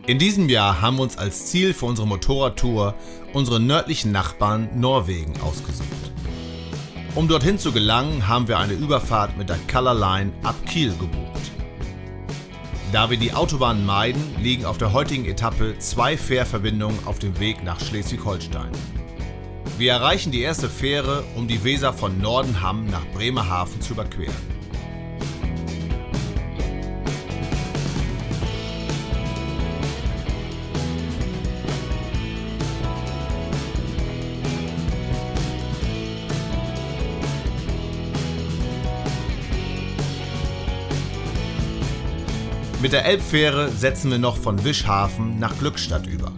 In diesem Jahr haben wir uns als Ziel für unsere Motorradtour unseren nördlichen Nachbarn Norwegen ausgesucht. Um dorthin zu gelangen, haben wir eine Überfahrt mit der Color Line ab Kiel gebucht. Da wir die Autobahn meiden, liegen auf der heutigen Etappe 2 Fährverbindungen auf dem Weg nach Schleswig-Holstein. Wir erreichen die erste Fähre, um die Weser von Nordenham nach Bremerhaven zu überqueren. Mit der Elbfähre setzen wir noch von Wischhafen nach Glückstadt über.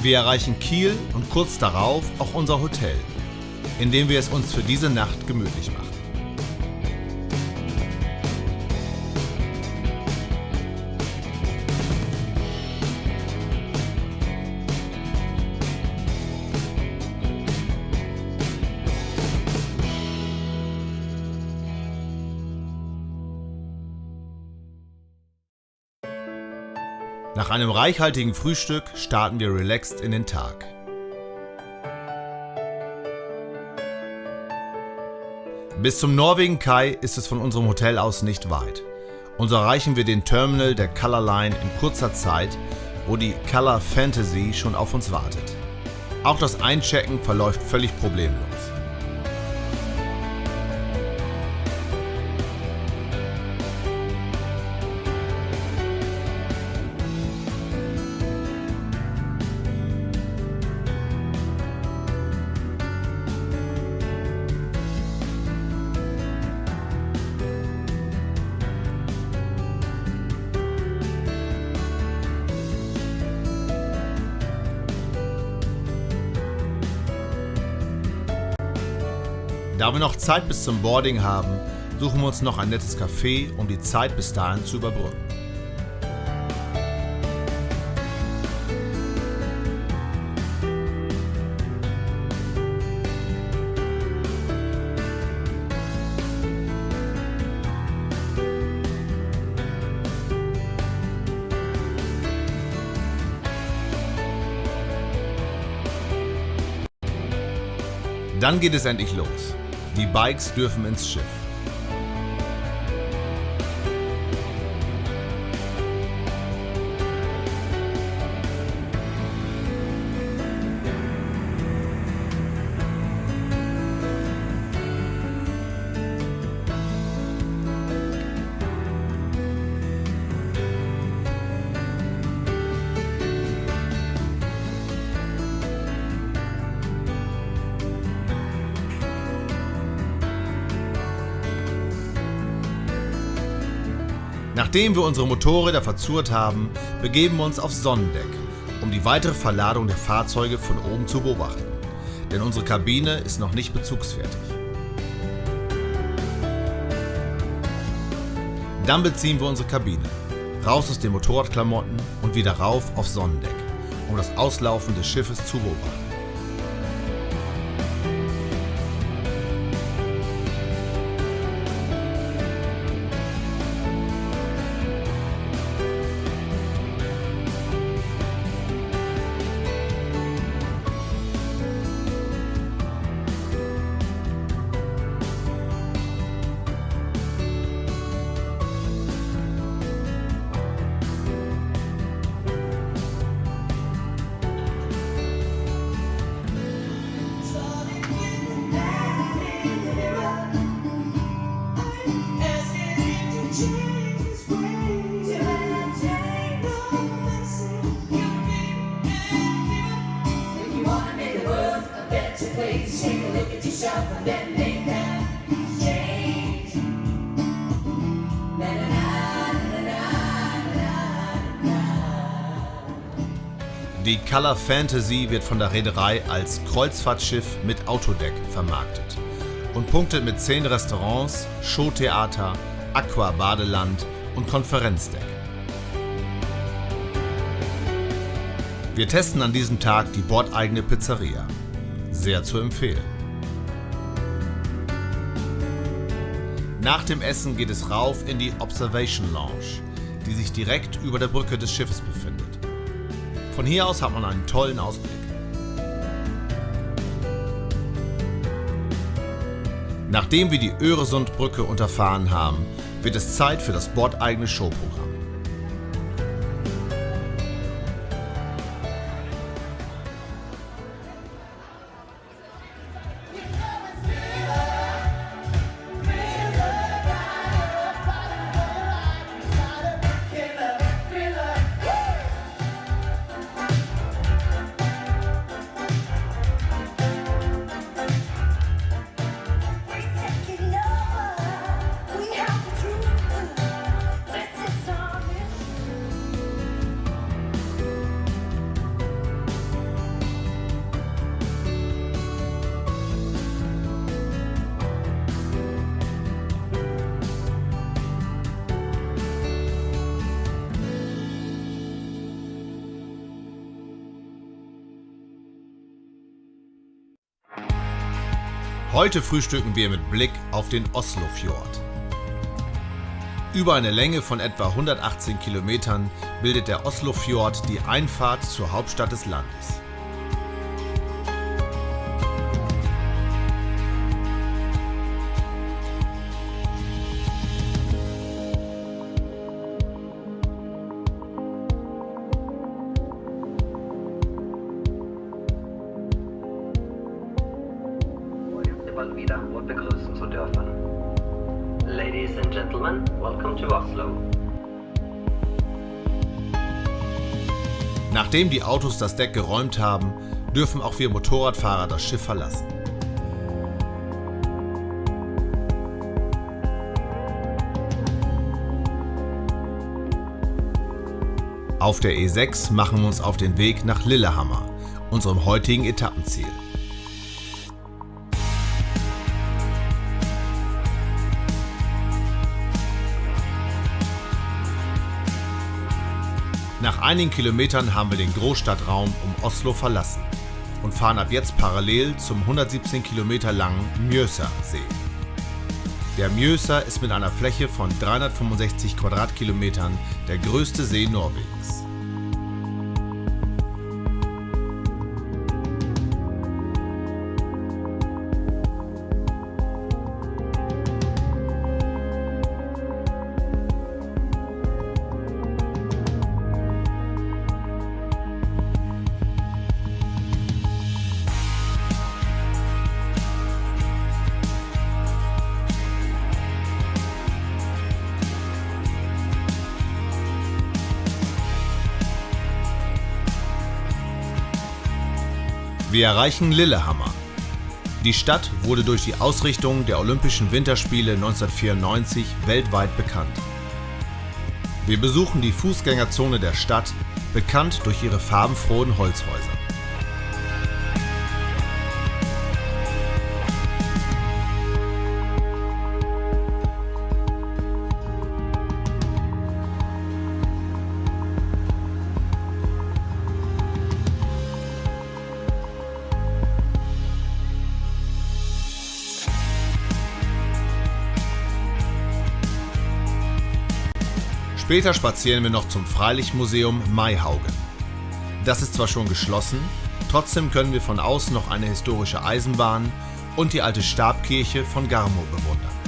Wir erreichen Kiel und kurz darauf auch unser Hotel, in dem wir es uns für diese Nacht gemütlich machen. Nach einem reichhaltigen Frühstück starten wir relaxed in den Tag. Bis zum Norwegen-Kai ist es von unserem Hotel aus nicht weit. Und so erreichen wir den Terminal der Color Line in kurzer Zeit, wo die Color Fantasy schon auf uns wartet. Auch das Einchecken verläuft völlig problemlos. Da wir noch Zeit bis zum Boarding haben, suchen wir uns noch ein nettes Café, um die Zeit bis dahin zu überbrücken. Dann geht es endlich los. Die Bikes dürfen ins Schiff. Nachdem wir unsere Motorräder verzurrt haben, begeben wir uns aufs Sonnendeck, um die weitere Verladung der Fahrzeuge von oben zu beobachten. Denn unsere Kabine ist noch nicht bezugsfertig. Dann beziehen wir unsere Kabine, raus aus den Motorradklamotten und wieder rauf aufs Sonnendeck, um das Auslaufen des Schiffes zu beobachten. Take a look at yourself and then make that change. Die Color Fantasy wird von der Reederei als Kreuzfahrtschiff mit Autodeck vermarktet und punktet mit 10 Restaurants, Showtheater, Aqua-Badeland und Konferenzdeck. Wir testen an diesem Tag die bordeigene Pizzeria. Sehr zu empfehlen. Nach dem Essen geht es rauf in die Observation Lounge, die sich direkt über der Brücke des Schiffes befindet. Von hier aus hat man einen tollen Ausblick. Nachdem wir die Öresundbrücke unterfahren haben, wird es Zeit für das bordeigene Showprogramm. Heute frühstücken wir mit Blick auf den Oslofjord. Über eine Länge von etwa 118 Kilometern bildet der Oslofjord die Einfahrt zur Hauptstadt des Landes. Bald wieder wohl begrüßen zu dürfen. Ladies and gentlemen, welcome to Oslo. Nachdem die Autos das Deck geräumt haben, dürfen auch wir Motorradfahrer das Schiff verlassen. Auf der E6 machen wir uns auf den Weg nach Lillehammer, unserem heutigen Etappenziel. Nach einigen Kilometern haben wir den Großstadtraum um Oslo verlassen und fahren ab jetzt parallel zum 117 Kilometer langen Mjøsa-See. Der Mjøsa ist mit einer Fläche von 365 Quadratkilometern der größte See Norwegens. Wir erreichen Lillehammer. Die Stadt wurde durch die Ausrichtung der Olympischen Winterspiele 1994 weltweit bekannt. Wir besuchen die Fußgängerzone der Stadt, bekannt durch ihre farbenfrohen Holzhäuser. Später spazieren wir noch zum Freilichtmuseum Maihaugen. Das ist zwar schon geschlossen, trotzdem können wir von außen noch eine historische Eisenbahn und die alte Stabkirche von Garmo bewundern.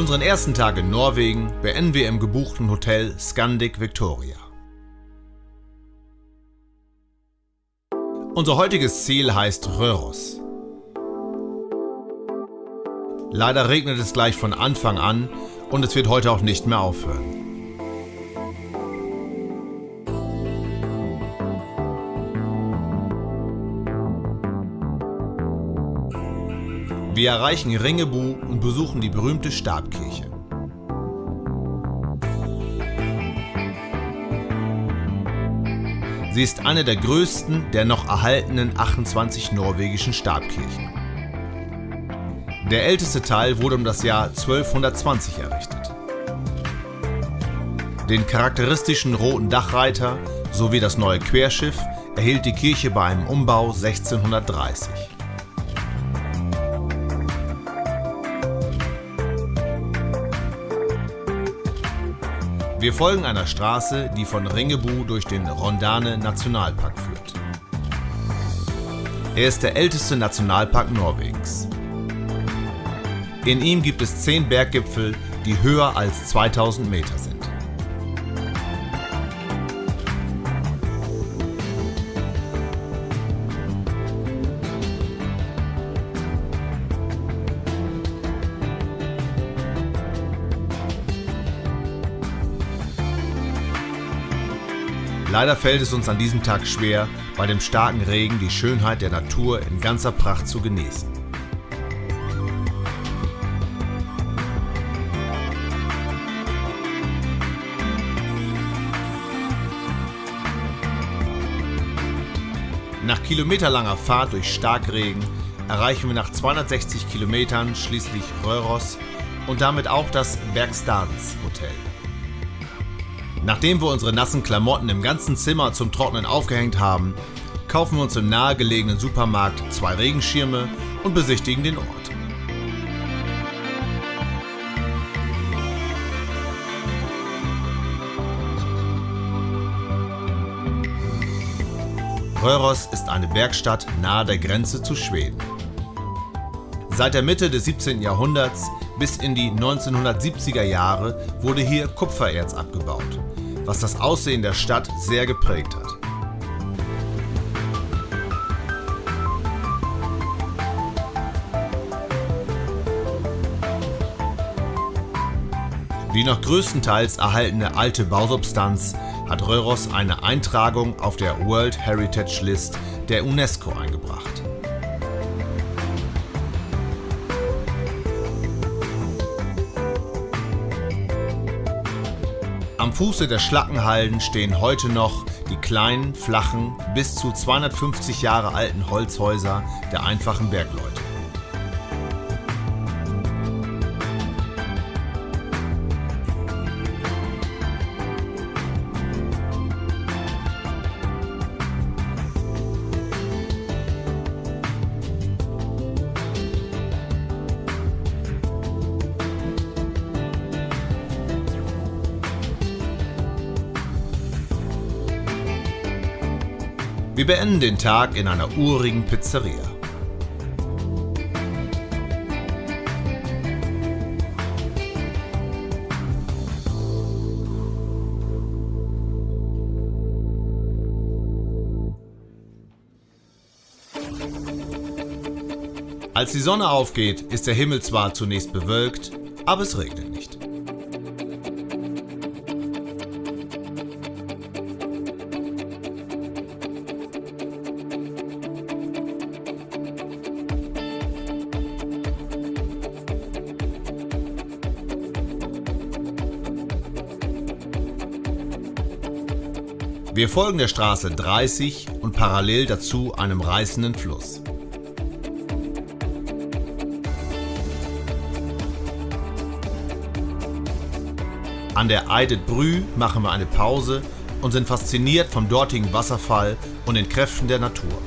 Unseren ersten Tag in Norwegen beenden wir im gebuchten Hotel Scandic Victoria. Unser heutiges Ziel heißt Røros. Leider regnet es gleich von Anfang an und es wird heute auch nicht mehr aufhören. Wir erreichen Ringebu und besuchen die berühmte Stabkirche. Sie ist eine der größten der noch erhaltenen 28 norwegischen Stabkirchen. Der älteste Teil wurde um das Jahr 1220 errichtet. Den charakteristischen roten Dachreiter sowie das neue Querschiff erhielt die Kirche bei einem Umbau 1630. Wir folgen einer Straße, die von Ringebu durch den Rondane Nationalpark führt. Er ist der älteste Nationalpark Norwegens. In ihm gibt es 10 Berggipfel, die höher als 2000 Meter sind. Leider fällt es uns an diesem Tag schwer, bei dem starken Regen die Schönheit der Natur in ganzer Pracht zu genießen. Nach kilometerlanger Fahrt durch Starkregen erreichen wir nach 260 Kilometern schließlich Røros und damit auch das Bergstadens Hotel. Nachdem wir unsere nassen Klamotten im ganzen Zimmer zum Trocknen aufgehängt haben, kaufen wir uns im nahegelegenen Supermarkt 2 Regenschirme und besichtigen den Ort. Røros ist eine Bergstadt nahe der Grenze zu Schweden. Seit der Mitte des 17. Jahrhunderts bis in die 1970er Jahre wurde hier Kupfererz abgebaut, was das Aussehen der Stadt sehr geprägt hat. Die noch größtenteils erhaltene alte Bausubstanz hat Røros eine Eintragung auf der World Heritage List der UNESCO eingebracht. Am Fuße der Schlackenhalden stehen heute noch die kleinen, flachen, bis zu 250 Jahre alten Holzhäuser der einfachen Bergleute. Wir beenden den Tag in einer urigen Pizzeria. Als die Sonne aufgeht, ist der Himmel zwar zunächst bewölkt, aber es regnet nicht. Wir folgen der Straße 30 und parallel dazu einem reißenden Fluss. An der Eidet Brü machen wir eine Pause und sind fasziniert vom dortigen Wasserfall und den Kräften der Natur.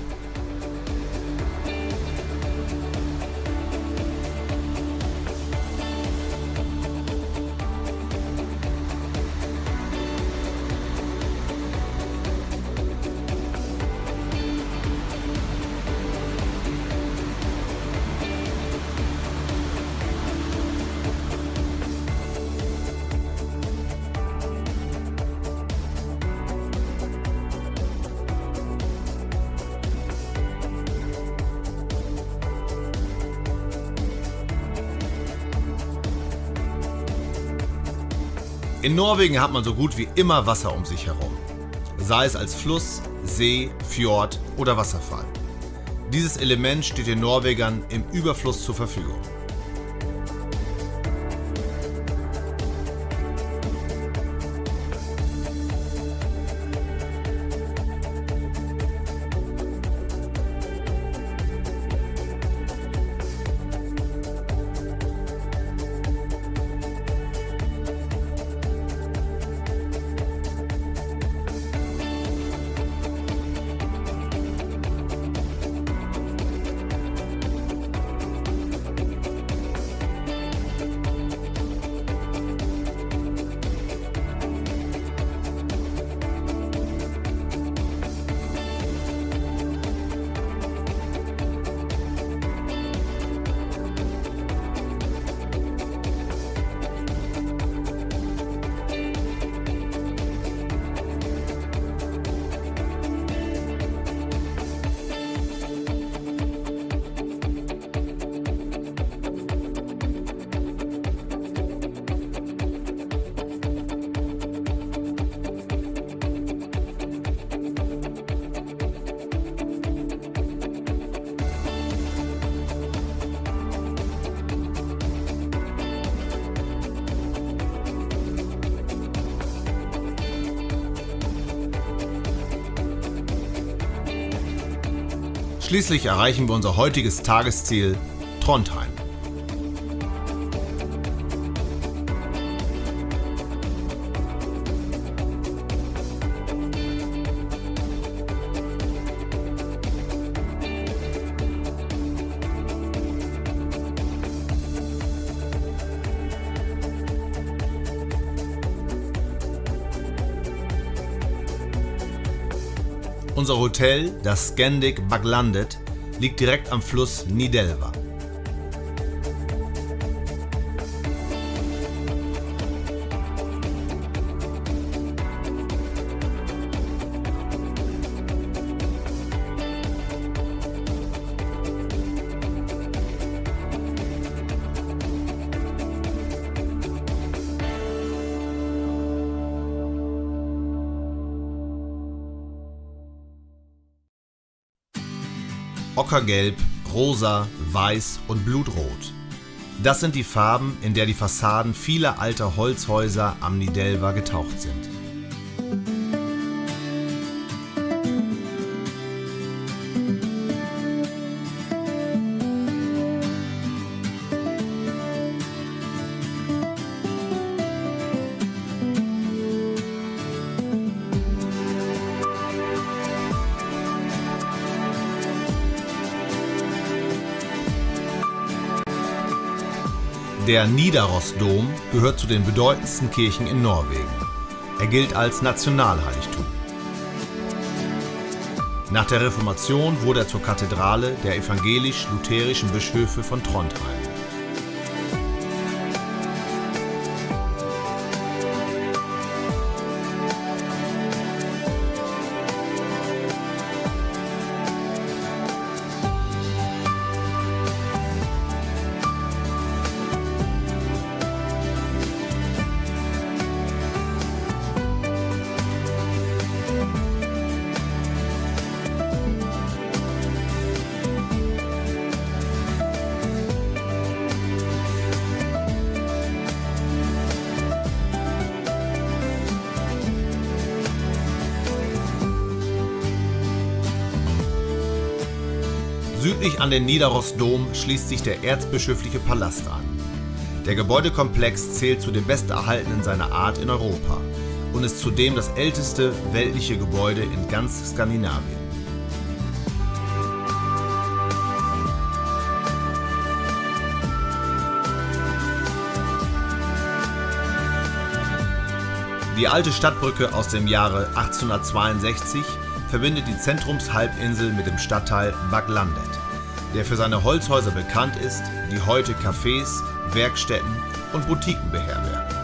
In Norwegen hat man so gut wie immer Wasser um sich herum, sei es als Fluss, See, Fjord oder Wasserfall. Dieses Element steht den Norwegern im Überfluss zur Verfügung. Schließlich erreichen wir unser heutiges Tagesziel, Trondheim. Unser Hotel, das Scandic Backlandet, liegt direkt am Fluss Nidelva. Ockergelb, rosa, weiß und blutrot. Das sind die Farben, in der die Fassaden vieler alter Holzhäuser am Nidelva getaucht sind. Der Nidarosdom gehört zu den bedeutendsten Kirchen in Norwegen. Er gilt als Nationalheiligtum. Nach der Reformation wurde er zur Kathedrale der evangelisch-lutherischen Bischöfe von Trondheim. Südlich an den Nidarosdom schließt sich der erzbischöfliche Palast an. Der Gebäudekomplex zählt zu den besterhaltenen seiner Art in Europa und ist zudem das älteste weltliche Gebäude in ganz Skandinavien. Die alte Stadtbrücke aus dem Jahre 1862 verbindet die Zentrumshalbinsel mit dem Stadtteil Backlandet, der für seine Holzhäuser bekannt ist, die heute Cafés, Werkstätten und Boutiquen beherbergen.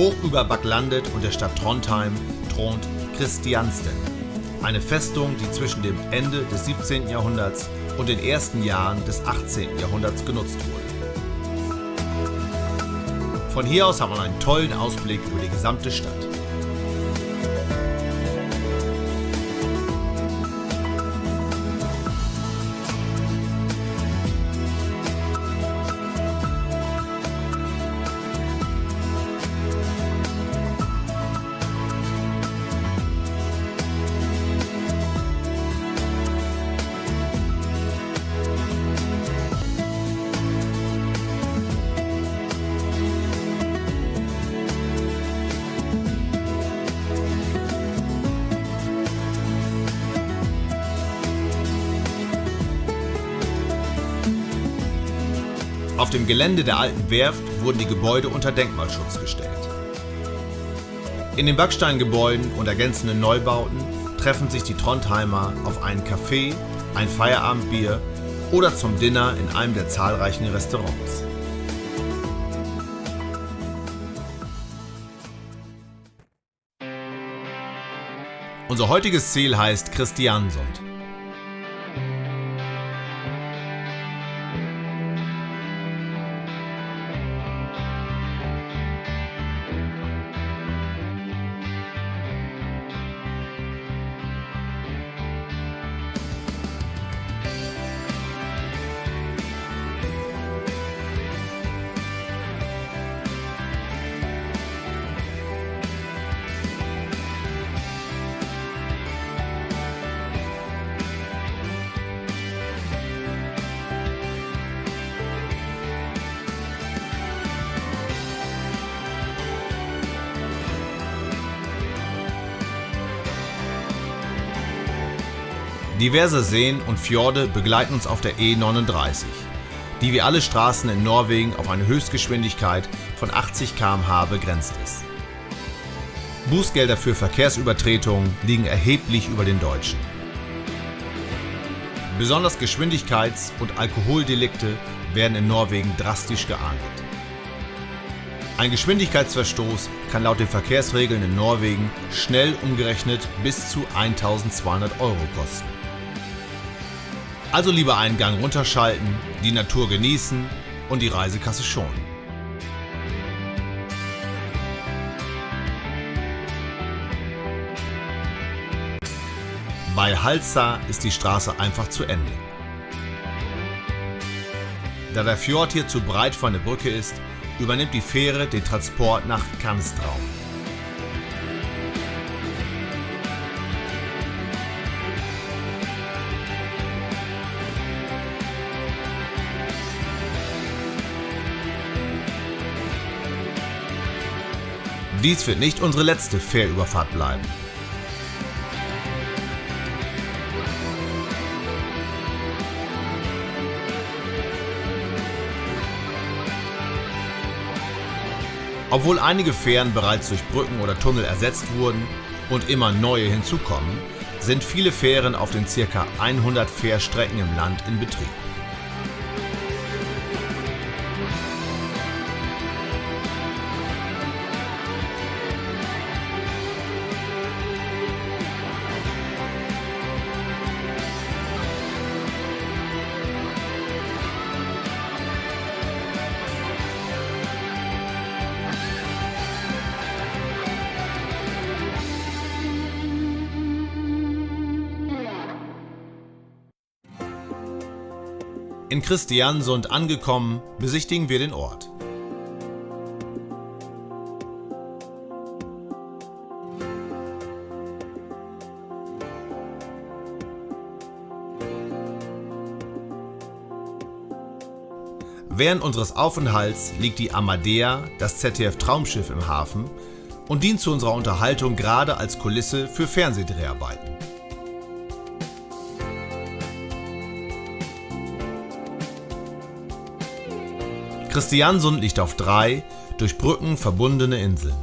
Hoch über Backlandet und der Stadt Trondheim thront Kristiansten, eine Festung, die zwischen dem Ende des 17. Jahrhunderts und den ersten Jahren des 18. Jahrhunderts genutzt wurde. Von hier aus hat man einen tollen Ausblick über die gesamte Stadt. Auf dem Gelände der alten Werft wurden die Gebäude unter Denkmalschutz gestellt. In den Backsteingebäuden und ergänzenden Neubauten treffen sich die Trondheimer auf einen Kaffee, ein Feierabendbier oder zum Dinner in einem der zahlreichen Restaurants. Unser heutiges Ziel heißt Kristiansund. Diverse Seen und Fjorde begleiten uns auf der E39, die wie alle Straßen in Norwegen auf eine Höchstgeschwindigkeit von 80 km/h begrenzt ist. Bußgelder für Verkehrsübertretungen liegen erheblich über den deutschen. Besonders Geschwindigkeits- und Alkoholdelikte werden in Norwegen drastisch geahndet. Ein Geschwindigkeitsverstoß kann laut den Verkehrsregeln in Norwegen schnell umgerechnet bis zu 1.200 € kosten. Also lieber einen Gang runterschalten, die Natur genießen und die Reisekasse schonen. Bei Halsa ist die Straße einfach zu Ende. Da der Fjord hier zu breit für eine Brücke ist, übernimmt die Fähre den Transport nach Kanstrau. Dies wird nicht unsere letzte Fährüberfahrt bleiben. Obwohl einige Fähren bereits durch Brücken oder Tunnel ersetzt wurden und immer neue hinzukommen, sind viele Fähren auf den ca. 100 Fährstrecken im Land in Betrieb. In Kristiansund angekommen, besichtigen wir den Ort. Während unseres Aufenthalts liegt die Amadea, das ZDF-Traumschiff, im Hafen und dient zu unserer Unterhaltung gerade als Kulisse für Fernsehdreharbeiten. Kristiansund liegt auf 3 durch Brücken verbundene Inseln.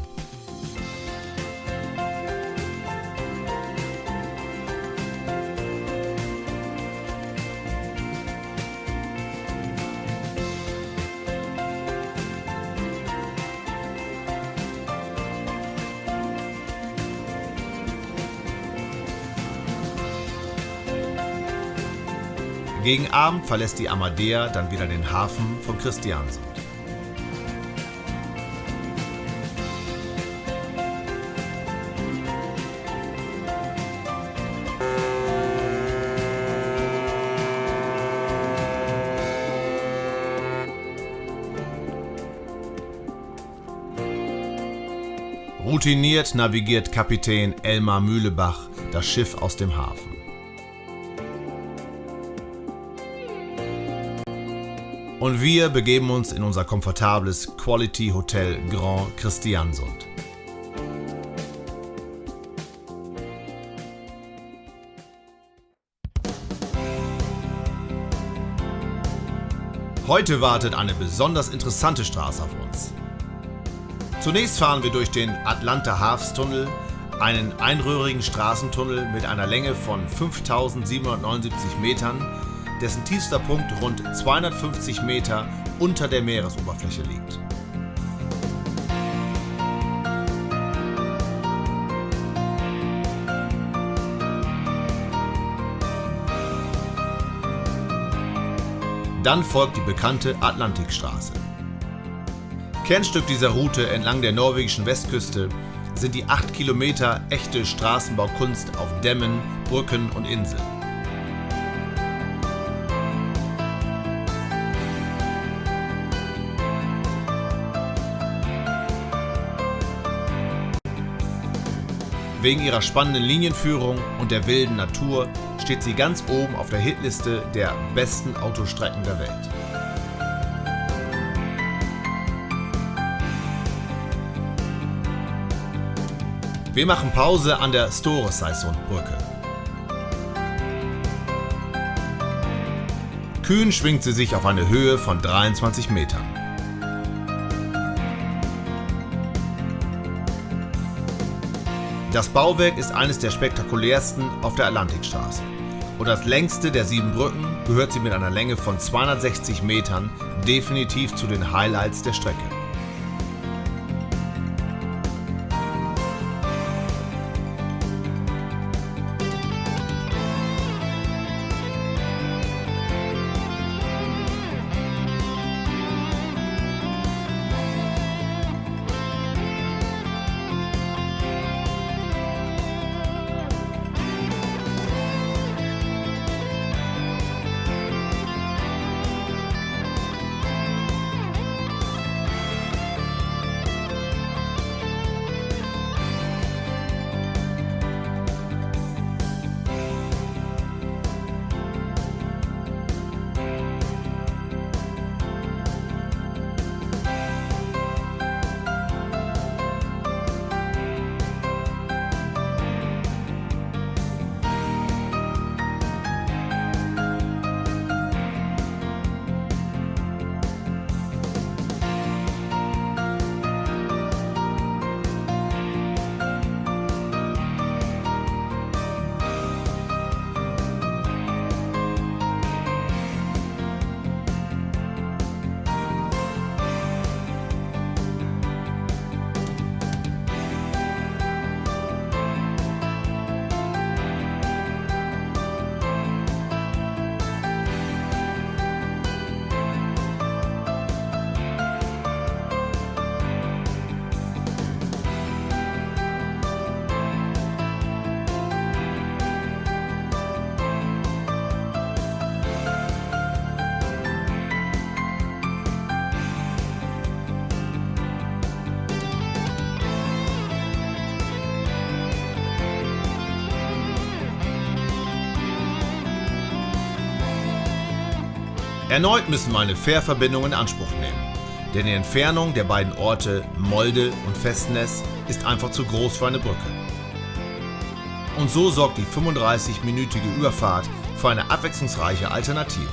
Gegen Abend verlässt die Amadea dann wieder den Hafen von Kristiansund. Routiniert navigiert Kapitän Elmar Mühlebach das Schiff aus dem Hafen. Und wir begeben uns in unser komfortables Quality Hotel Grand Kristiansund. Heute wartet eine besonders interessante Straße auf uns. Zunächst fahren wir durch den Atlanta-Haafstunnel, einen einröhrigen Straßentunnel mit einer Länge von 5.779 Metern, dessen tiefster Punkt rund 250 Meter unter der Meeresoberfläche liegt. Dann folgt die bekannte Atlantikstraße. Kernstück dieser Route entlang der norwegischen Westküste sind die 8 Kilometer echte Straßenbaukunst auf Dämmen, Brücken und Inseln. Wegen ihrer spannenden Linienführung und der wilden Natur steht sie ganz oben auf der Hitliste der besten Autostrecken der Welt. Wir machen Pause an der Storeseidsundbrücke. Kühn schwingt sie sich auf eine Höhe von 23 Metern. Das Bauwerk ist eines der spektakulärsten auf der Atlantikstraße. Und als längste der 7 Brücken gehört sie mit einer Länge von 260 Metern definitiv zu den Highlights der Strecke. Erneut müssen wir eine Fährverbindung in Anspruch nehmen, denn die Entfernung der beiden Orte Molde und Festnes ist einfach zu groß für eine Brücke. Und so sorgt die 35-minütige Überfahrt für eine abwechslungsreiche Alternative.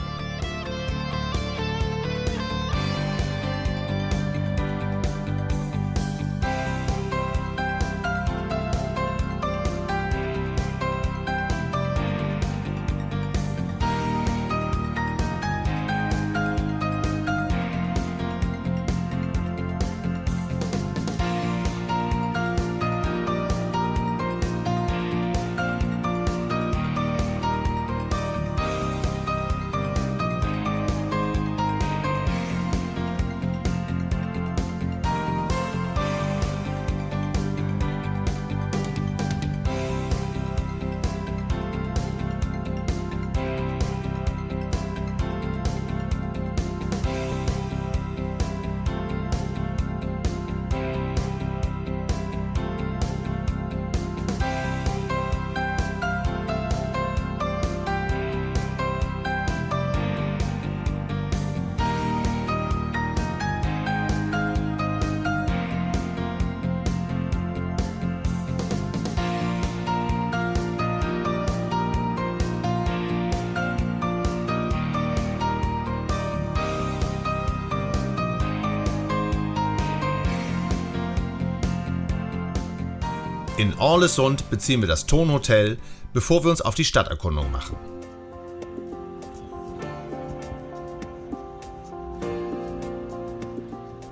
In Ålesund beziehen wir das Tonhotel, bevor wir uns auf die Stadterkundung machen.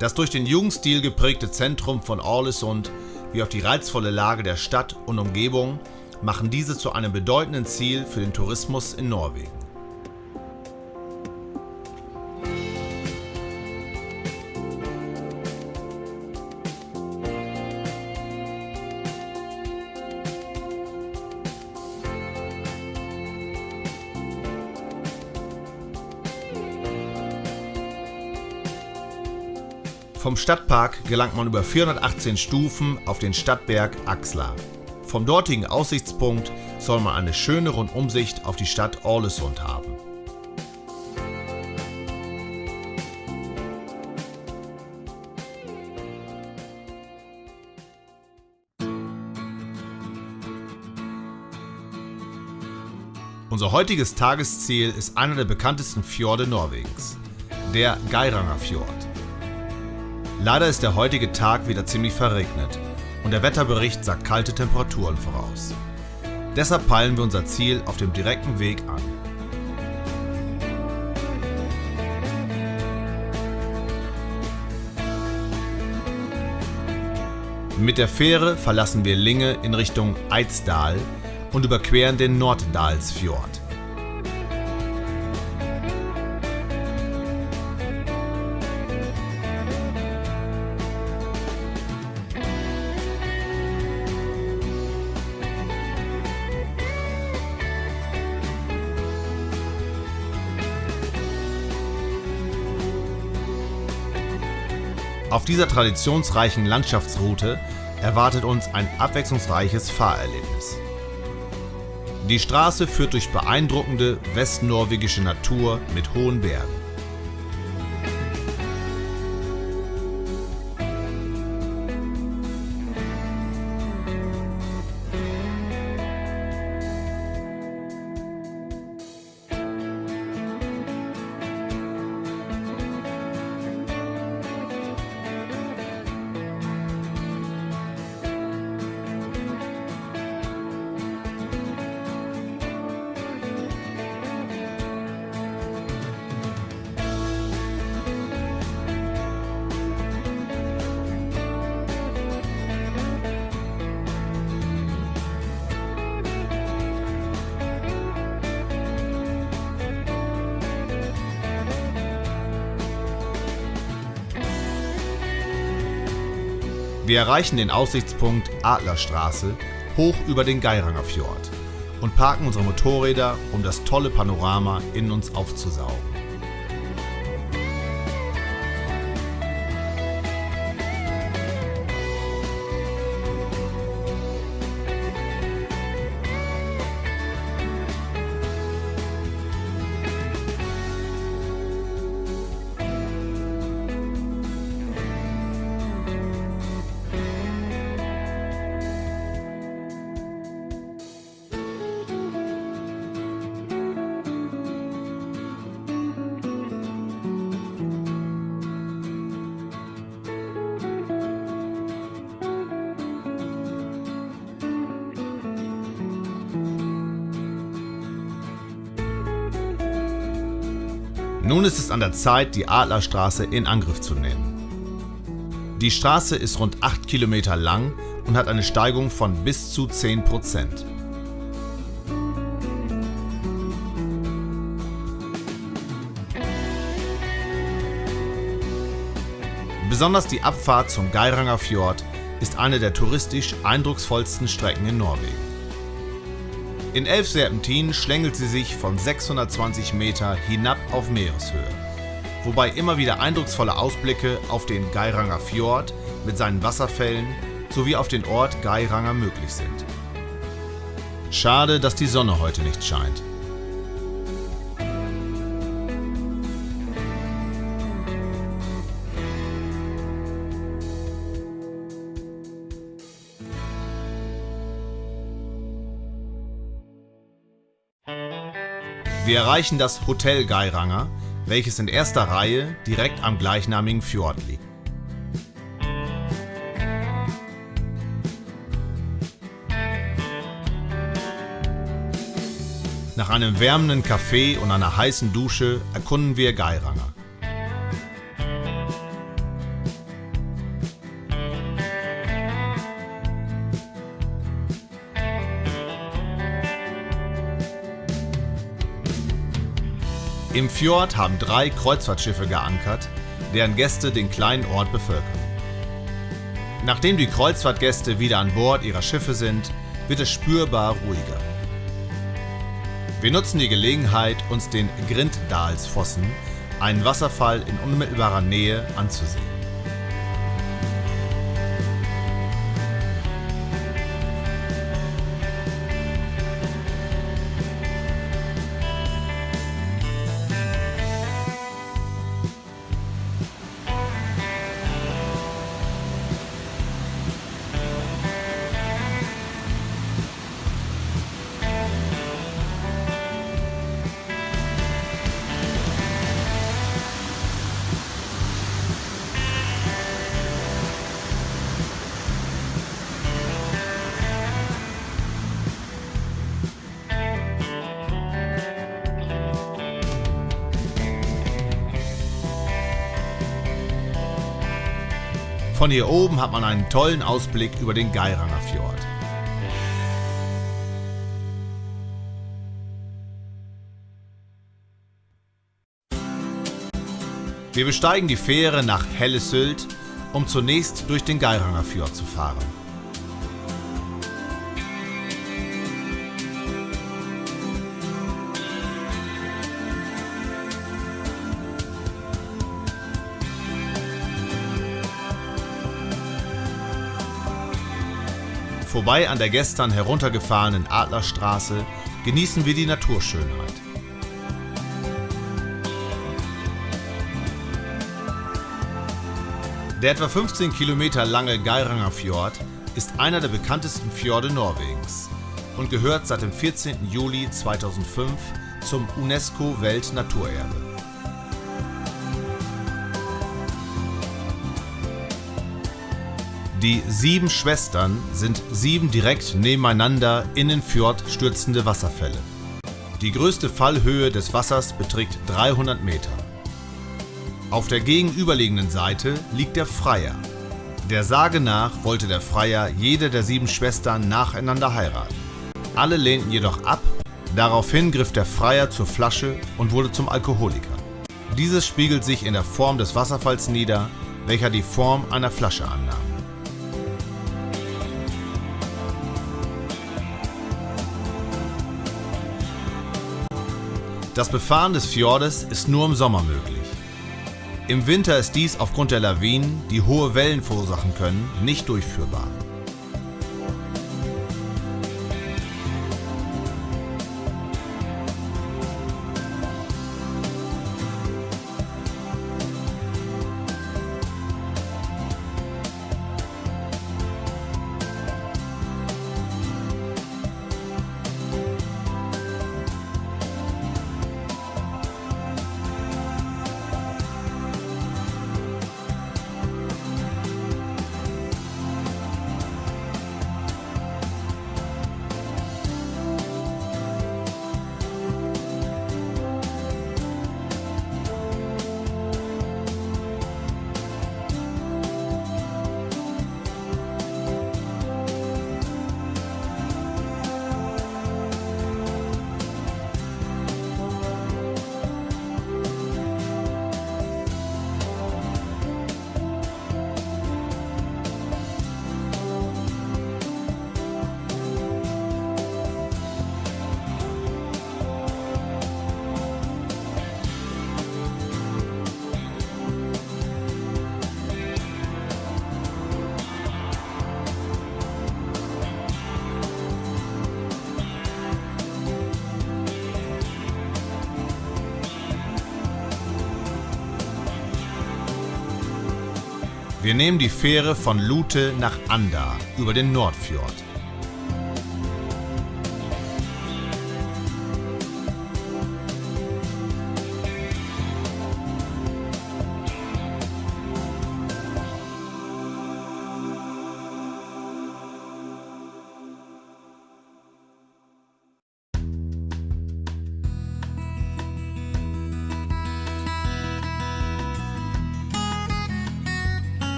Das durch den Jugendstil geprägte Zentrum von Ålesund wie auch die reizvolle Lage der Stadt und Umgebung machen diese zu einem bedeutenden Ziel für den Tourismus in Norwegen. Vom Stadtpark gelangt man über 418 Stufen auf den Stadtberg Axlar. Vom dortigen Aussichtspunkt soll man eine schöne Rundumsicht auf die Stadt Ålesund haben. Unser heutiges Tagesziel ist einer der bekanntesten Fjorde Norwegens, der Geirangerfjord. Leider ist der heutige Tag wieder ziemlich verregnet und der Wetterbericht sagt kalte Temperaturen voraus. Deshalb peilen wir unser Ziel auf dem direkten Weg an. Mit der Fähre verlassen wir Linge in Richtung Eidsdal und überqueren den Norddalsfjord. Auf dieser traditionsreichen Landschaftsroute erwartet uns ein abwechslungsreiches Fahrerlebnis. Die Straße führt durch beeindruckende westnorwegische Natur mit hohen Bergen. Wir erreichen den Aussichtspunkt Adlerstraße hoch über den Geirangerfjord und parken unsere Motorräder, um das tolle Panorama in uns aufzusaugen. Nun ist es an der Zeit, die Adlerstraße in Angriff zu nehmen. Die Straße ist rund 8 Kilometer lang und hat eine Steigung von bis zu 10%. Besonders die Abfahrt zum Geirangerfjord ist eine der touristisch eindrucksvollsten Strecken in Norwegen. In 11 Serpentinen schlängelt sie sich von 620 Meter hinab auf Meereshöhe, wobei immer wieder eindrucksvolle Ausblicke auf den Geirangerfjord mit seinen Wasserfällen sowie auf den Ort Geiranger möglich sind. Schade, dass die Sonne heute nicht scheint. Wir erreichen das Hotel Geiranger, welches in erster Reihe direkt am gleichnamigen Fjord liegt. Nach einem wärmenden Kaffee und einer heißen Dusche erkunden wir Geiranger. Im Fjord haben 3 Kreuzfahrtschiffe geankert, deren Gäste den kleinen Ort bevölkern. Nachdem die Kreuzfahrtgäste wieder an Bord ihrer Schiffe sind, wird es spürbar ruhiger. Wir nutzen die Gelegenheit, uns den Grinddalsfossen, einen Wasserfall in unmittelbarer Nähe, anzusehen. Von hier oben hat man einen tollen Ausblick über den Geiranger Fjord. Wir besteigen die Fähre nach Hellesylt, um zunächst durch den Geiranger Fjord zu fahren. Vorbei an der gestern heruntergefahrenen Adlerstraße genießen wir die Naturschönheit. Der etwa 15 Kilometer lange Geiranger Fjord ist einer der bekanntesten Fjorde Norwegens und gehört seit dem 14. Juli 2005 zum UNESCO-Weltnaturerbe. Die 7 Schwestern sind 7 direkt nebeneinander in den Fjord stürzende Wasserfälle. Die größte Fallhöhe des Wassers beträgt 300 Meter. Auf der gegenüberliegenden Seite liegt der Freier. Der Sage nach wollte der Freier jede der 7 Schwestern nacheinander heiraten. Alle lehnten jedoch ab, daraufhin griff der Freier zur Flasche und wurde zum Alkoholiker. Dieses spiegelt sich in der Form des Wasserfalls nieder, welcher die Form einer Flasche annahm. Das Befahren des Fjordes ist nur im Sommer möglich. Im Winter ist dies aufgrund der Lawinen, die hohe Wellen verursachen können, nicht durchführbar. Wir nehmen die Fähre von Lute nach Andar über den Nordfjord.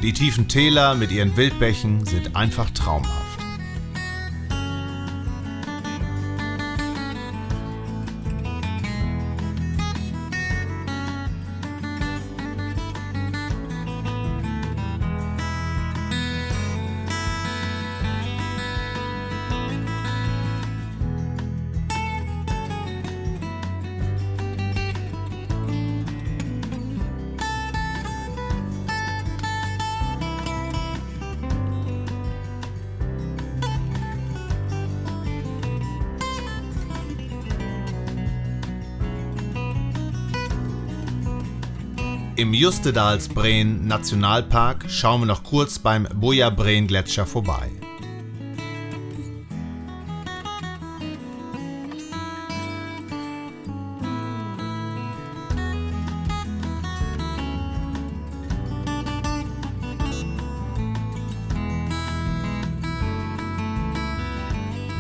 Die tiefen Täler mit ihren Wildbächen sind einfach traumhaft. Im Jostedalsbreen Nationalpark schauen wir noch kurz beim Bojabreen-Gletscher vorbei.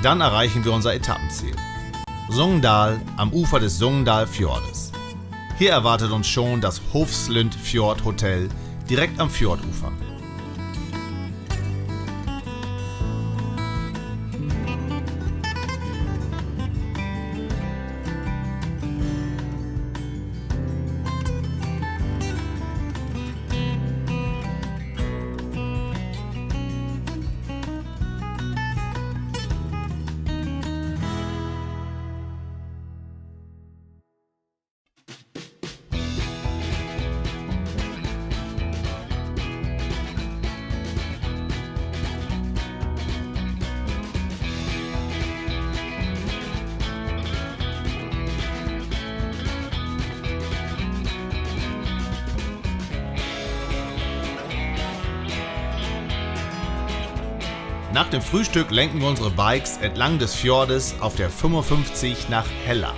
Dann erreichen wir unser Etappenziel. Sogndal am Ufer des Sogndalfjordes. Hier erwartet uns schon das Hofslund Fjord Hotel direkt am Fjordufer. Nach dem Frühstück lenken wir unsere Bikes entlang des Fjordes auf der 55 nach Hella.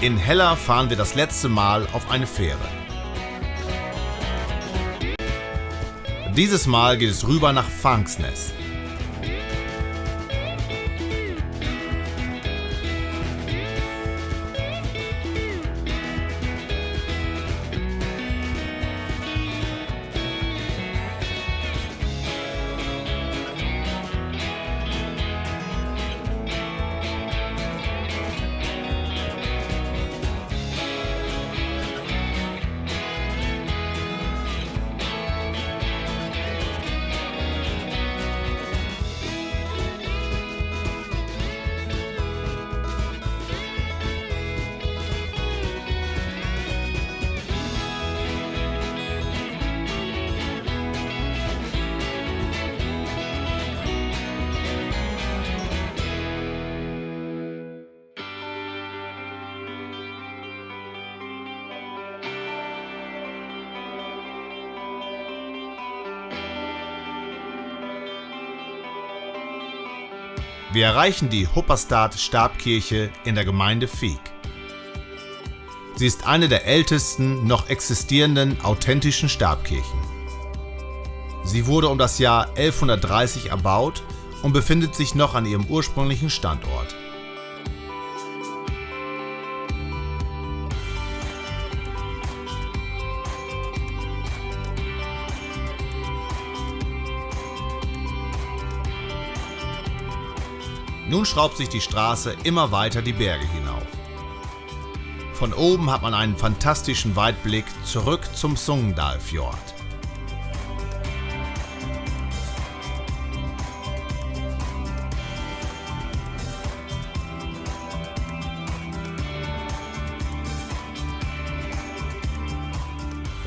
In Hella fahren wir das letzte Mal auf eine Fähre. Dieses Mal geht es rüber nach Fangsnes. Wir erreichen die Hopperstad-Stabkirche in der Gemeinde Feek. Sie ist eine der ältesten noch existierenden authentischen Stabkirchen. Sie wurde um das Jahr 1130 erbaut und befindet sich noch an ihrem ursprünglichen Standort. Nun schraubt sich die Straße immer weiter die Berge hinauf. Von oben hat man einen fantastischen Weitblick zurück zum Sogndalfjord.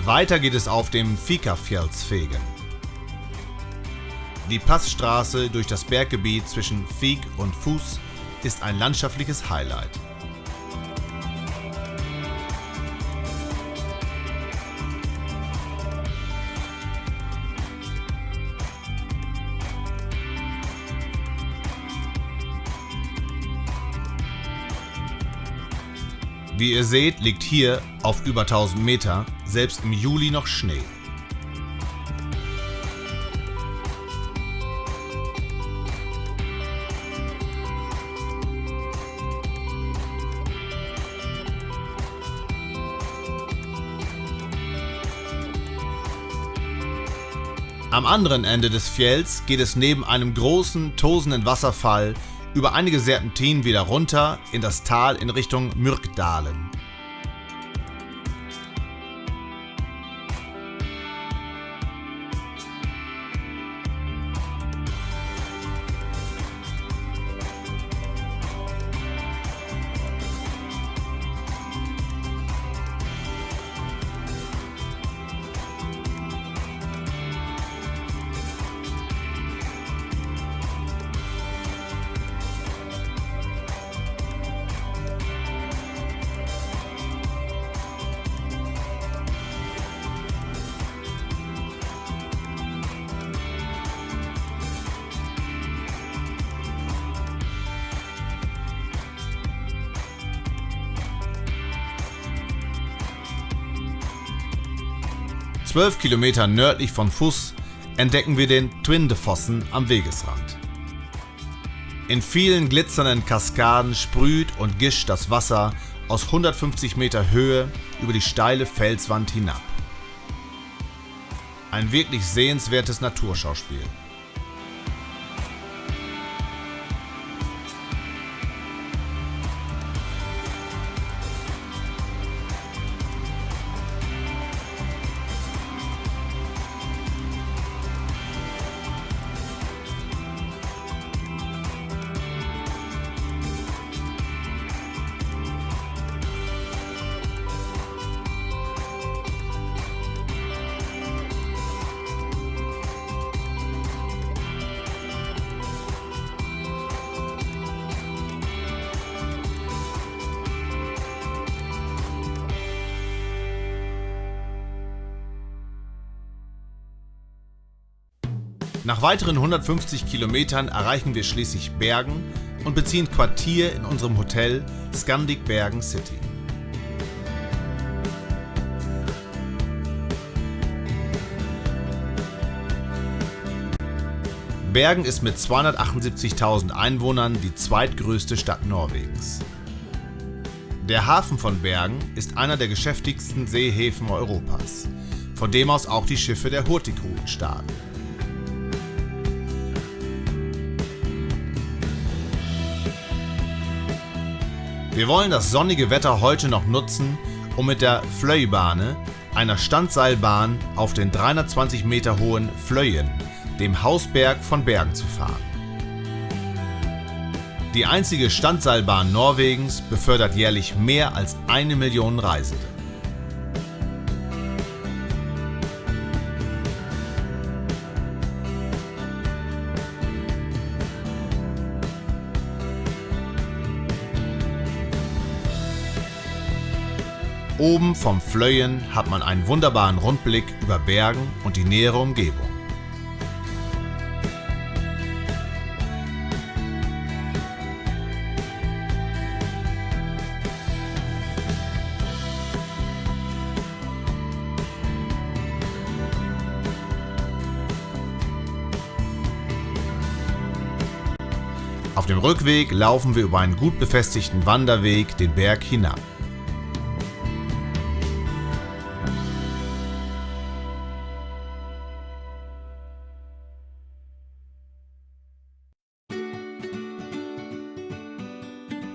Weiter geht es auf dem Fikafjellsvegen. Die Passstraße durch das Berggebiet zwischen Feek und Fuß ist ein landschaftliches Highlight. Wie ihr seht, liegt hier auf über 1000 Meter selbst im Juli noch Schnee. Am anderen Ende des Fjells geht es neben einem großen, tosenden Wasserfall über einige Serpentinen wieder runter in das Tal in Richtung Myrkdalen. Zwölf Kilometer nördlich von Voss entdecken wir den Twindefossen am Wegesrand. In vielen glitzernden Kaskaden sprüht und gischt das Wasser aus 150 Meter Höhe über die steile Felswand hinab. Ein wirklich sehenswertes Naturschauspiel. Nach weiteren 150 Kilometern erreichen wir schließlich Bergen und beziehen Quartier in unserem Hotel Scandic Bergen City. Bergen ist mit 278.000 Einwohnern die zweitgrößte Stadt Norwegens. Der Hafen von Bergen ist einer der geschäftigsten Seehäfen Europas, von dem aus auch die Schiffe der Hurtigruten starten. Wir wollen das sonnige Wetter heute noch nutzen, um mit der Fløybane, einer Standseilbahn, auf den 320 Meter hohen Fløyen, dem Hausberg von Bergen, zu fahren. Die einzige Standseilbahn Norwegens befördert jährlich mehr als 1 Million Reisende. Oben vom Fløyen hat man einen wunderbaren Rundblick über Bergen und die nähere Umgebung. Auf dem Rückweg laufen wir über einen gut befestigten Wanderweg den Berg hinab.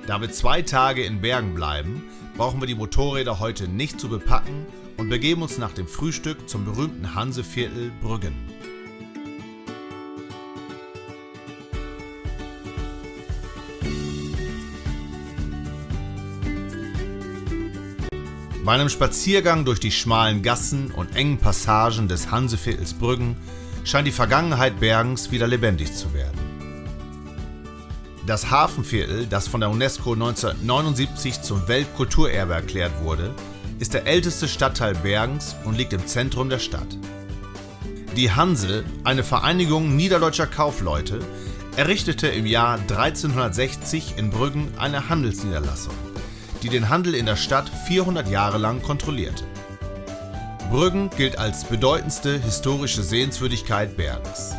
Da wir 2 Tage in Bergen bleiben, brauchen wir die Motorräder heute nicht zu bepacken und begeben uns nach dem Frühstück zum berühmten Hanseviertel Brüggen. Bei einem Spaziergang durch die schmalen Gassen und engen Passagen des Hanseviertels Brüggen scheint die Vergangenheit Bergens wieder lebendig zu werden. Das Hafenviertel, das von der UNESCO 1979 zum Weltkulturerbe erklärt wurde, ist der älteste Stadtteil Bergens und liegt im Zentrum der Stadt. Die Hanse, eine Vereinigung niederdeutscher Kaufleute, errichtete im Jahr 1360 in Brüggen eine Handelsniederlassung, die den Handel in der Stadt 400 Jahre lang kontrollierte. Brüggen gilt als bedeutendste historische Sehenswürdigkeit Bergens.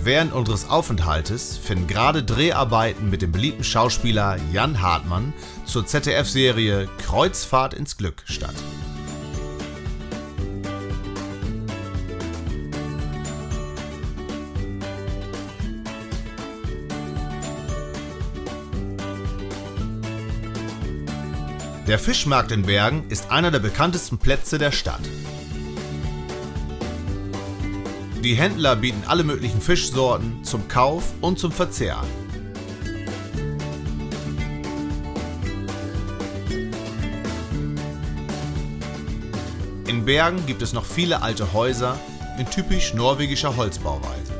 Während unseres Aufenthaltes finden gerade Dreharbeiten mit dem beliebten Schauspieler Jan Hartmann zur ZDF-Serie Kreuzfahrt ins Glück statt. Der Fischmarkt in Bergen ist einer der bekanntesten Plätze der Stadt. Die Händler bieten alle möglichen Fischsorten zum Kauf und zum Verzehr an. In Bergen gibt es noch viele alte Häuser in typisch norwegischer Holzbauweise.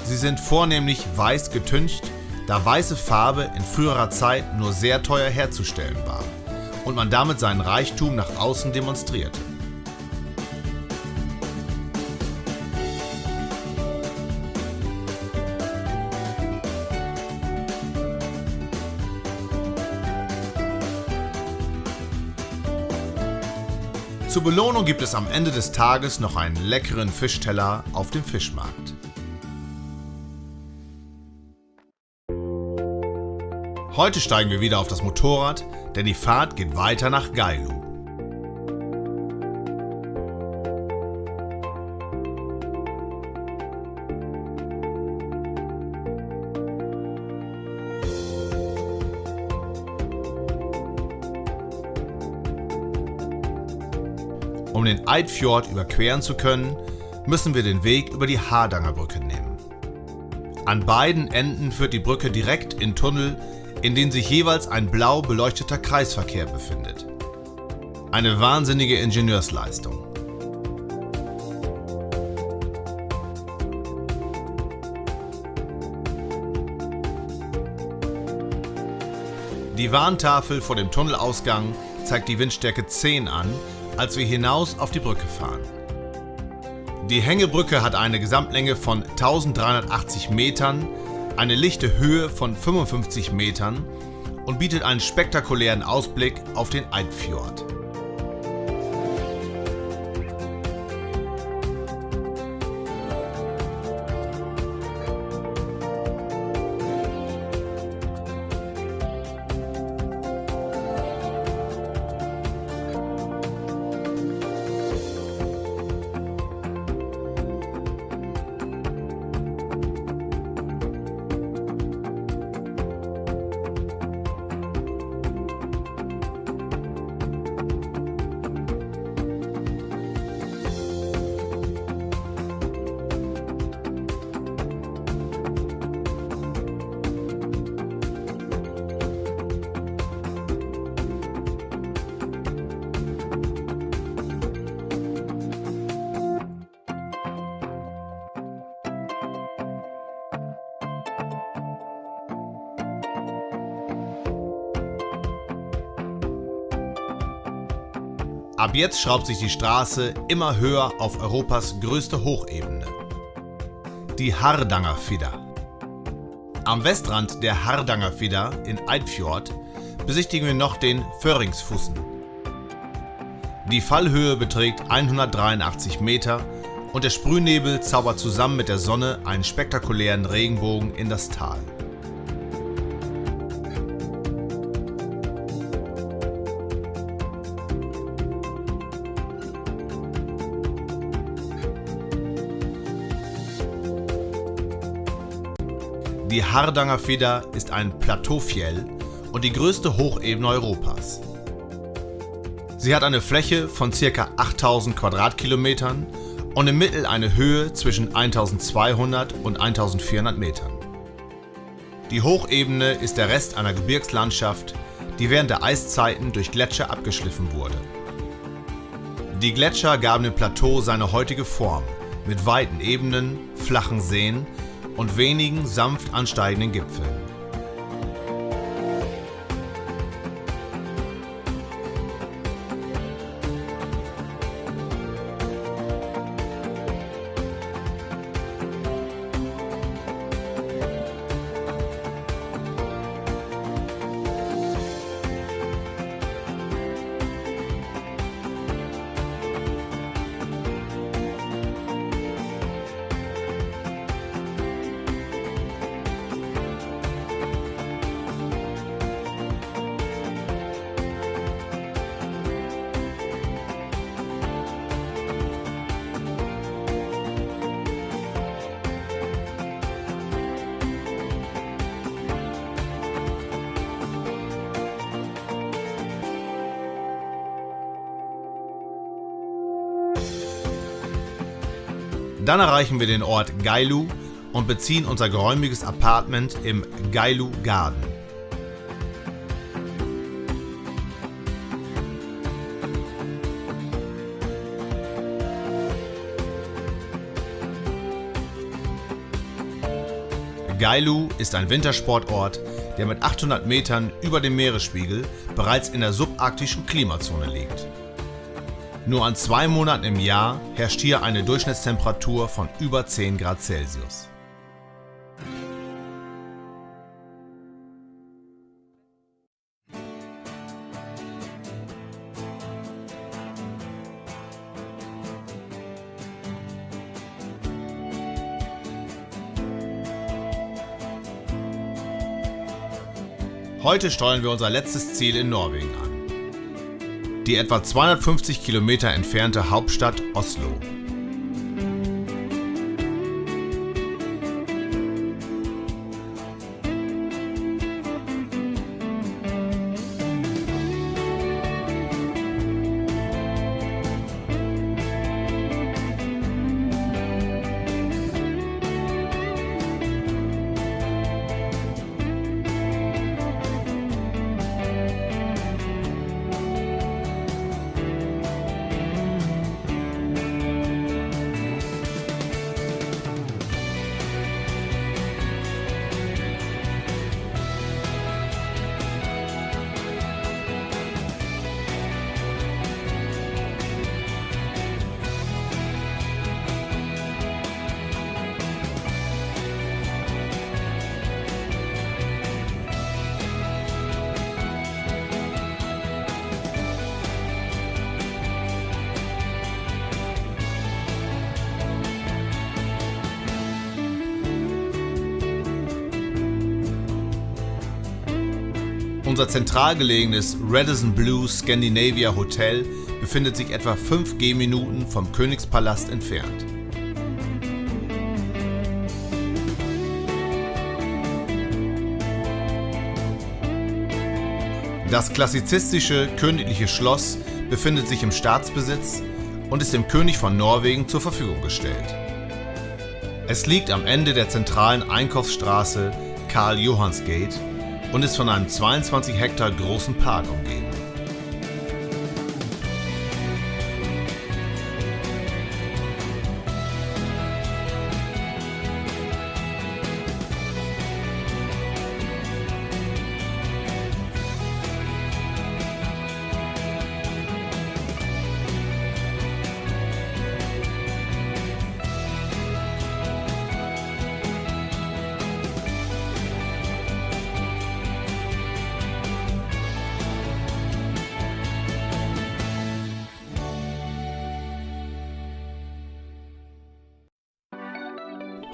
Sie sind vornehmlich weiß getüncht, da weiße Farbe in früherer Zeit nur sehr teuer herzustellen war und man damit seinen Reichtum nach außen demonstrierte. Zur Belohnung gibt es am Ende des Tages noch einen leckeren Fischteller auf dem Fischmarkt. Heute steigen wir wieder auf das Motorrad, denn die Fahrt geht weiter nach Geilo. Um den Eidfjord überqueren zu können, müssen wir den Weg über die Hardangerbrücke nehmen. An beiden Enden führt die Brücke direkt in Tunnel, in denen sich jeweils ein blau beleuchteter Kreisverkehr befindet. Eine wahnsinnige Ingenieursleistung. Die Warntafel vor dem Tunnelausgang zeigt die Windstärke 10 an, als wir hinaus auf die Brücke fahren. Die Hängebrücke hat eine Gesamtlänge von 1380 Metern, eine lichte Höhe von 55 Metern und bietet einen spektakulären Ausblick auf den Eidfjord. Ab jetzt schraubt sich die Straße immer höher auf Europas größte Hochebene, die Hardangervidda. Am Westrand der Hardangervidda in Eidfjord besichtigen wir noch den Føringsfossen. Die Fallhöhe beträgt 183 Meter und der Sprühnebel zaubert zusammen mit der Sonne einen spektakulären Regenbogen in das Tal. Die Hardangervidda ist ein Plateaufjell und die größte Hochebene Europas. Sie hat eine Fläche von ca. 8000 Quadratkilometern und im Mittel eine Höhe zwischen 1200 und 1400 Metern. Die Hochebene ist der Rest einer Gebirgslandschaft, die während der Eiszeiten durch Gletscher abgeschliffen wurde. Die Gletscher gaben dem Plateau seine heutige Form, mit weiten Ebenen, flachen Seen und wenigen sanft ansteigenden Gipfeln. Dann erreichen wir den Ort Gailu und beziehen unser geräumiges Apartment im Gailu Garden. Gailu ist ein Wintersportort, der mit 800 Metern über dem Meeresspiegel bereits in der subarktischen Klimazone liegt. Nur an 2 Monaten im Jahr herrscht hier eine Durchschnittstemperatur von über 10 Grad Celsius. Heute steuern wir unser letztes Ziel in Norwegen an. Die etwa 250 Kilometer entfernte Hauptstadt Oslo. Unser zentral gelegenes Radisson Blu Scandinavia Hotel befindet sich etwa 5 Gehminuten vom Königspalast entfernt. Das klassizistische königliche Schloss befindet sich im Staatsbesitz und ist dem König von Norwegen zur Verfügung gestellt. Es liegt am Ende der zentralen Einkaufsstraße Karl Johansgate und ist von einem 22 Hektar großen Park umgeben.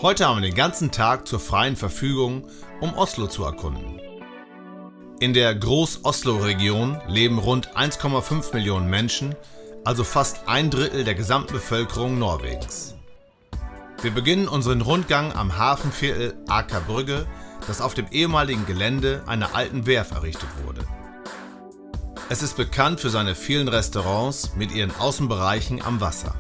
Heute haben wir den ganzen Tag zur freien Verfügung, um Oslo zu erkunden. In der Groß-Oslo-Region leben rund 1,5 Millionen Menschen, also fast 1/3 der gesamten Bevölkerung Norwegens. Wir beginnen unseren Rundgang am Hafenviertel Aker Brygge, das auf dem ehemaligen Gelände einer alten Werft errichtet wurde. Es ist bekannt für seine vielen Restaurants mit ihren Außenbereichen am Wasser.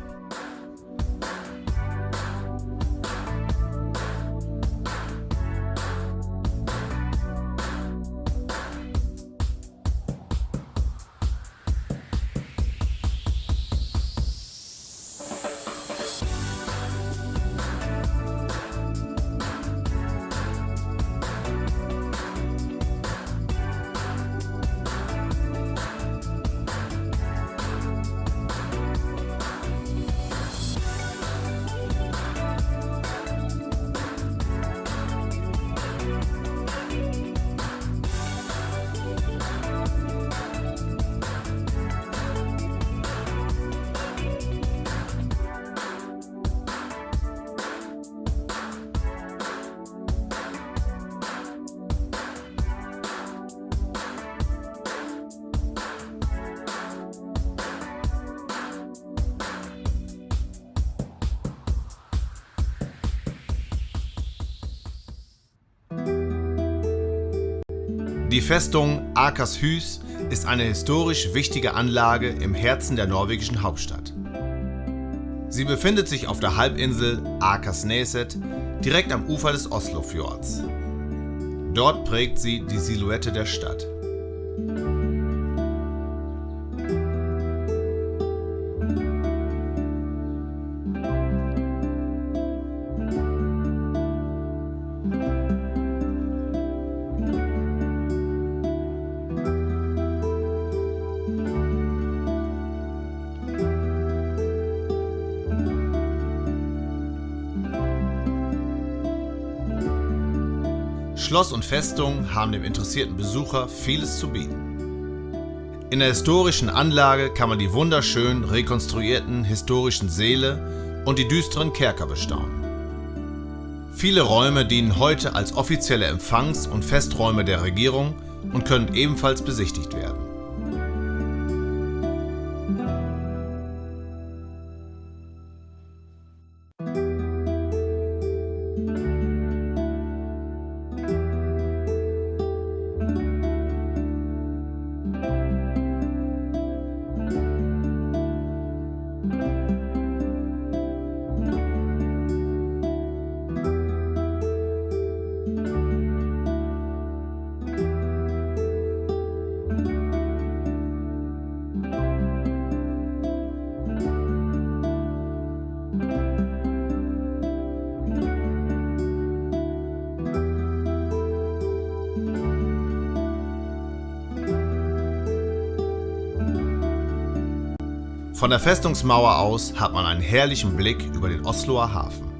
Die Festung Akershus ist eine historisch wichtige Anlage im Herzen der norwegischen Hauptstadt. Sie befindet sich auf der Halbinsel Akersneset, direkt am Ufer des Oslofjords. Dort prägt sie die Silhouette der Stadt. Schloss und Festung haben dem interessierten Besucher vieles zu bieten. In der historischen Anlage kann man die wunderschön rekonstruierten historischen Säle und die düsteren Kerker bestaunen. Viele Räume dienen heute als offizielle Empfangs- und Festräume der Regierung und können ebenfalls besichtigt werden. Von der Festungsmauer aus hat man einen herrlichen Blick über den Osloer Hafen.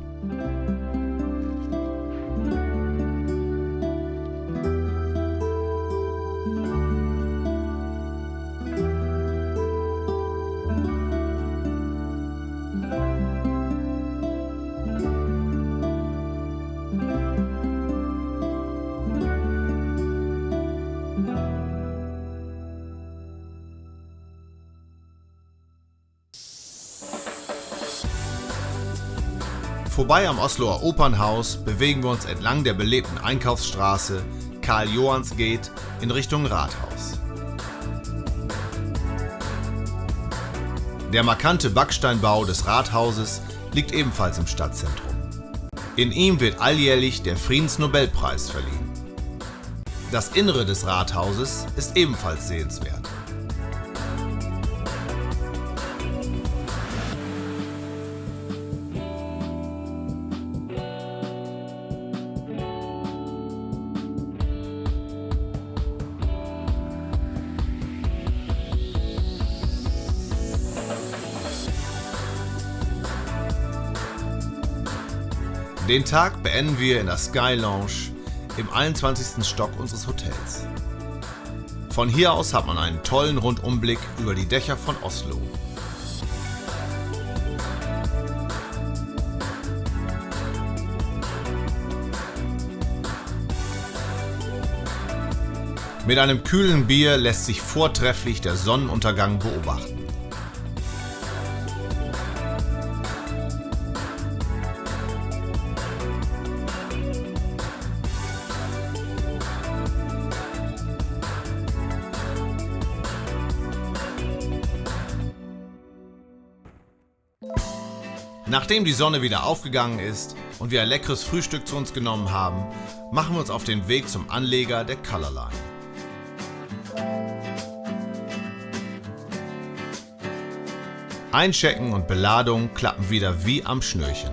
Vorbei am Osloer Opernhaus bewegen wir uns entlang der belebten Einkaufsstraße Karl Johans Gate in Richtung Rathaus. Der markante Backsteinbau des Rathauses liegt ebenfalls im Stadtzentrum. In ihm wird alljährlich der Friedensnobelpreis verliehen. Das Innere des Rathauses ist ebenfalls sehenswert. Den Tag beenden wir in der Sky Lounge im 21. Stock unseres Hotels. Von hier aus hat man einen tollen Rundumblick über die Dächer von Oslo. Mit einem kühlen Bier lässt sich vortrefflich der Sonnenuntergang beobachten. Nachdem die Sonne wieder aufgegangen ist und wir ein leckeres Frühstück zu uns genommen haben, machen wir uns auf den Weg zum Anleger der Color Line. Einchecken und Beladung klappen wieder wie am Schnürchen.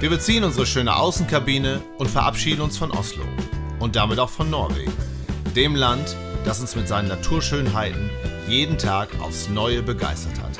Wir beziehen unsere schöne Außenkabine und verabschieden uns von Oslo. Und damit auch von Norwegen. Dem Land, das uns mit seinen Naturschönheiten jeden Tag aufs Neue begeistert hat.